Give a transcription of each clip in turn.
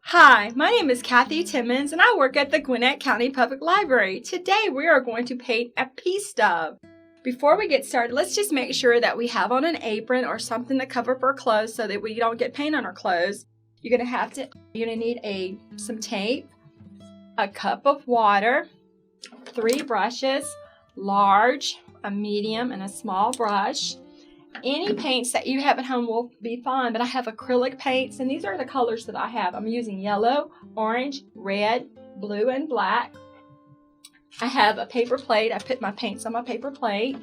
Hi, my name is Kathy Timmons and I work at the Gwinnett County Public Library. Today we are going to paint a pea stub. Before we get started, let's just make sure that we have on an apron or something to cover up our clothes so that we don't get paint on our clothes. You're going to need some tape, a cup of water, 3 brushes, large, a medium, and a small brush. Any paints that you have at home will be fine, but I have acrylic paints, and these are the colors that I have. I'm using yellow, orange, red, blue, and black. I have a paper plate. I put my paints on my paper plate,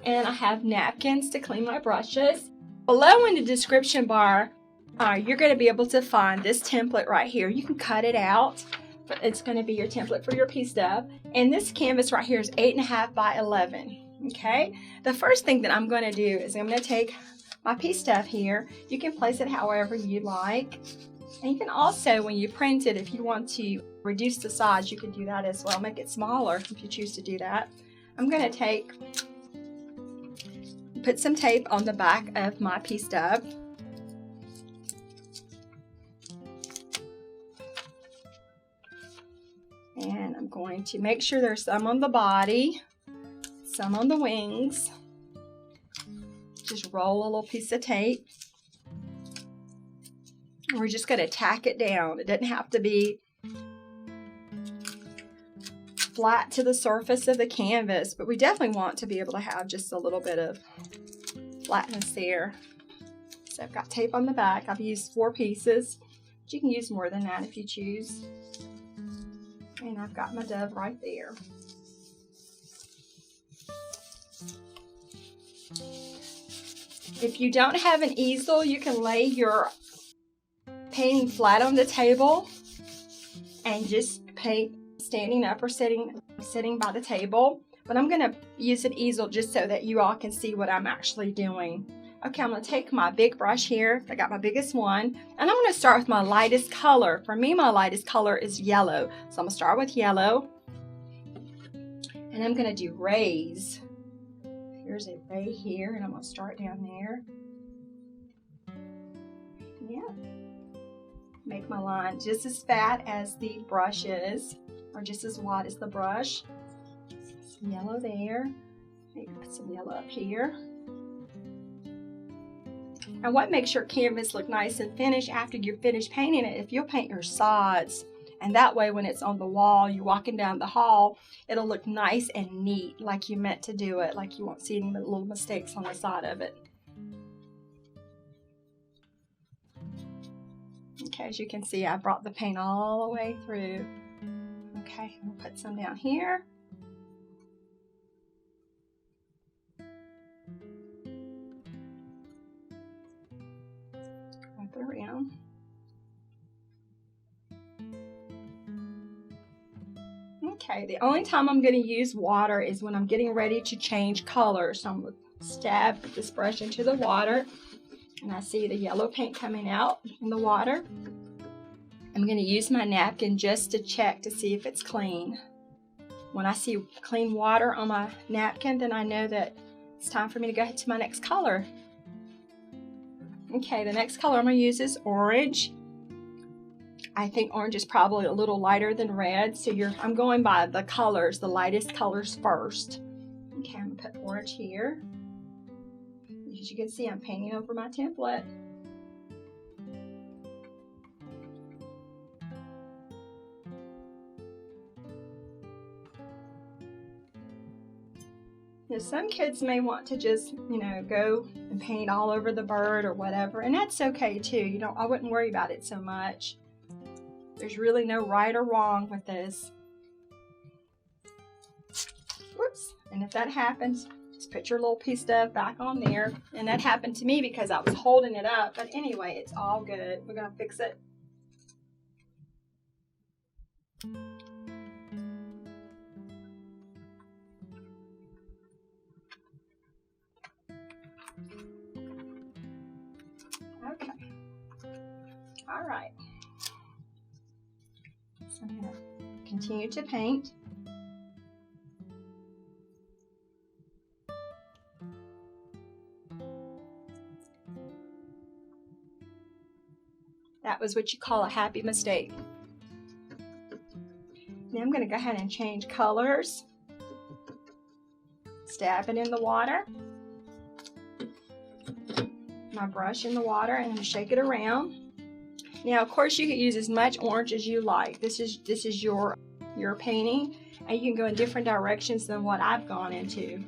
and I have napkins to clean my brushes. Below in the description bar, you're going to be able to find this template right here. You can cut it out, but it's going to be your template for your pea stub. And this canvas right here is 8.5 by 11. Okay, the first thing that I'm going to do is I'm going to take my pea stub here. You can place it however you like. And you can also, when you print it, if you want to reduce the size, you can do that as well. Make it smaller if you choose to do that. I'm going to put some tape on the back of my pea stub. And I'm going to make sure there's some on the body, some on the wings. Just roll a little piece of tape. We're just going to tack it down. It doesn't have to be flat to the surface of the canvas, but we definitely want to be able to have just a little bit of flatness there. So I've got tape on the back. I've used 4 pieces, but you can use more than that if you choose. And I've got my dove right there. If you don't have an easel, you can lay your painting flat on the table and just paint standing up or sitting by the table. But I'm going to use an easel just so that you all can see what I'm actually doing. Okay, I'm going to take my big brush here. I got my biggest one. And I'm going to start with my lightest color. For me, my lightest color is yellow. So I'm going to start with yellow. And I'm going to do rays. Here's a ray here, and I'm going to start down there. Yeah. Make my line just as fat as the brush is, or just as wide as the brush. Some yellow there. Maybe put some yellow up here. And what makes your canvas look nice and finished after you're finished painting it, if you'll paint your sides, and that way when it's on the wall, you're walking down the hall, it'll look nice and neat, like you meant to do it, like you won't see any little mistakes on the side of it. Okay, as you can see, I brought the paint all the way through. Okay, we'll put some down here. Wrap it around. Okay, the only time I'm going to use water is when I'm getting ready to change colors. So I'm going to stab this brush into the water, and I see the yellow paint coming out in the water. I'm going to use my napkin just to check to see if it's clean. When I see clean water on my napkin, then I know that it's time for me to go ahead to my next color. Okay, the next color I'm going to use is orange. I think orange is probably a little lighter than red, so I'm going by the colors, the lightest colors first. Okay, I'm going to put orange here. As you can see, I'm painting over my template. Now, some kids may want to just, go and paint all over the bird or whatever, and that's okay too. I wouldn't worry about it so much. There's really no right or wrong with this. Whoops. And if that happens, just put your little pea stub back on there. And that happened to me because I was holding it up. But anyway, it's all good. We're going to fix it. Okay. All right. So I'm going to continue to paint. That was what you call a happy mistake. Now I'm going to go ahead and change colors. Stab it in the water. My brush in the water, and I'm going to shake it around. Now, of course, you can use as much orange as you like. This is your painting, and you can go in different directions than what I've gone into.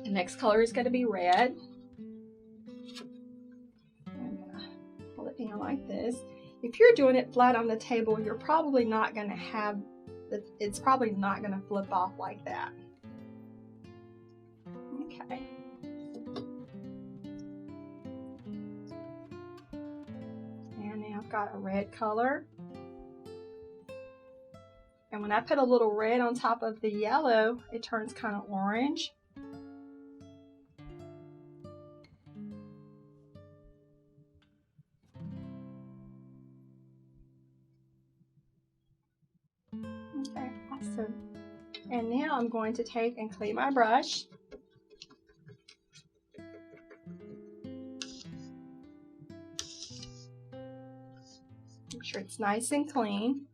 The next color is going to be red. I'm going to pull it down like this. If you're doing it flat on the table, you're probably not going to have, it's probably not going to flip off like that. Okay. And now I've got a red color. And when I put a little red on top of the yellow, it turns kind of orange. Okay, awesome. And now I'm going to take and clean my brush. Make sure it's nice and clean,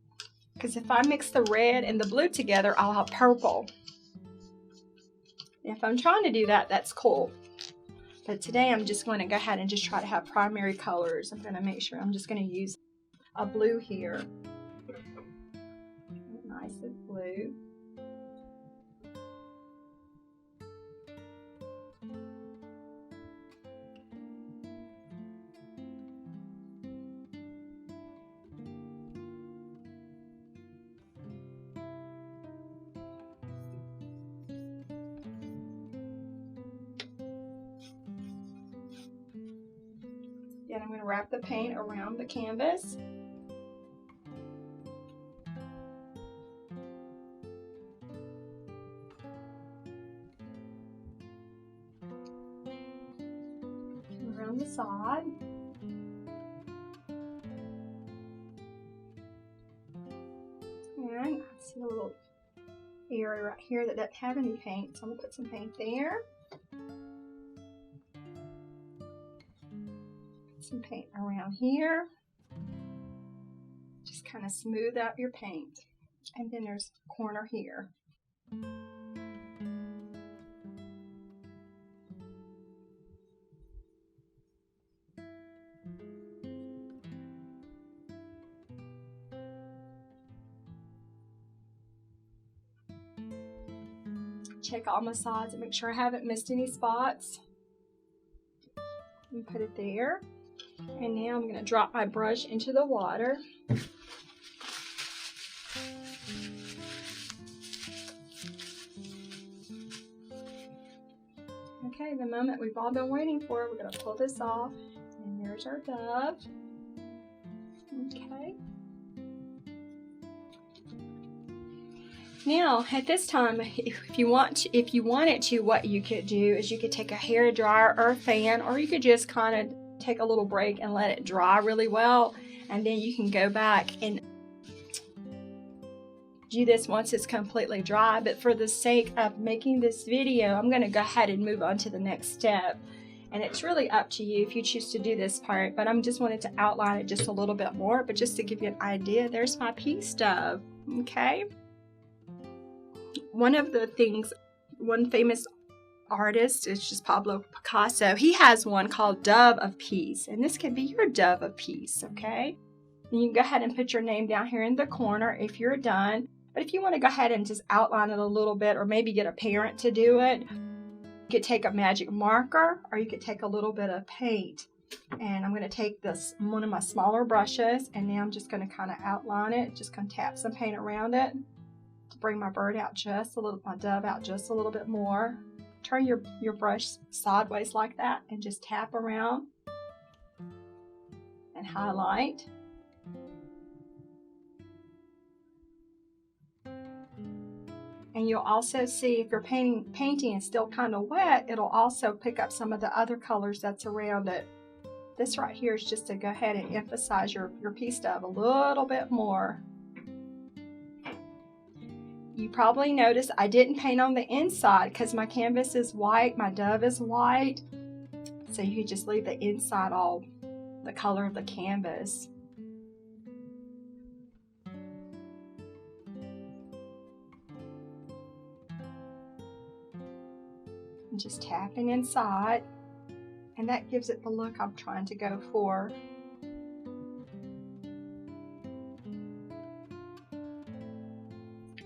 because if I mix the red and the blue together, I'll have purple. If I'm trying to do that, that's cool. But today I'm just going to go ahead and just try to have primary colors. I'm going to make sure I'm just going to use a blue here. Nice and blue. Then I'm going to wrap the paint around the canvas. Around the side. And I see a little area right here that doesn't have any paint, so I'm going to put some paint there. Some paint around here. Just kind of smooth out your paint. And then there's a corner here. Check all my sides and make sure I haven't missed any spots. And put it there. And now I'm going to drop my brush into the water. Okay, the moment we've all been waiting for, we're going to pull this off. And there's our dove. Okay. Now, at this time, if you wanted to, what you could do is you could take a hair dryer or a fan, or you could just kind of take a little break and let it dry really well, and then you can go back and do this once it's completely dry. But for the sake of making this video, I'm going to go ahead and move on to the next step, and it's really up to you if you choose to do this part, but I'm just wanted to outline it just a little bit more. But just to give you an idea, there's my peace dove. Okay, one famous artist is just Pablo Picasso. He has one called Dove of Peace, and this could be your dove of peace. Okay, and you can go ahead and put your name down here in the corner if you're done. But if you want to go ahead and just outline it a little bit, or maybe get a parent to do it, you could take a magic marker, or you could take a little bit of paint. And I'm going to take one of my smaller brushes, and now I'm just going to kind of outline it. Just going to tap some paint around it to bring my bird out just a little, my dove out just a little bit more. Turn your brush sideways like that and just tap around and highlight. And you'll also see if your painting is still kind of wet, it'll also pick up some of the other colors that's around it. This right here is just to go ahead and emphasize your peace dove a little bit more. You probably noticed I didn't paint on the inside because my canvas is white, my dove is white. So you can just leave the inside all the color of the canvas. I'm just tapping inside, and that gives it the look I'm trying to go for.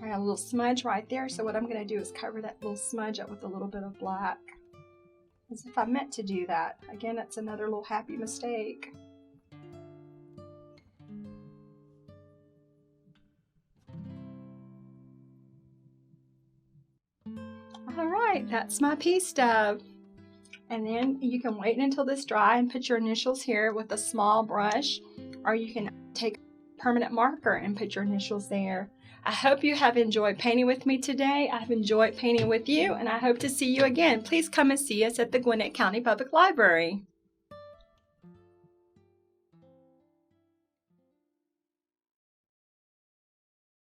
I got a little smudge right there, so what I'm going to do is cover that little smudge up with a little bit of black, as if I meant to do that. Again, that's another little happy mistake. Alright, that's my pea stub. And then you can wait until this dry and put your initials here with a small brush, or you can take a permanent marker and put your initials there. I hope you have enjoyed painting with me today. I've enjoyed painting with you, and I hope to see you again. Please come and see us at the Gwinnett County Public Library.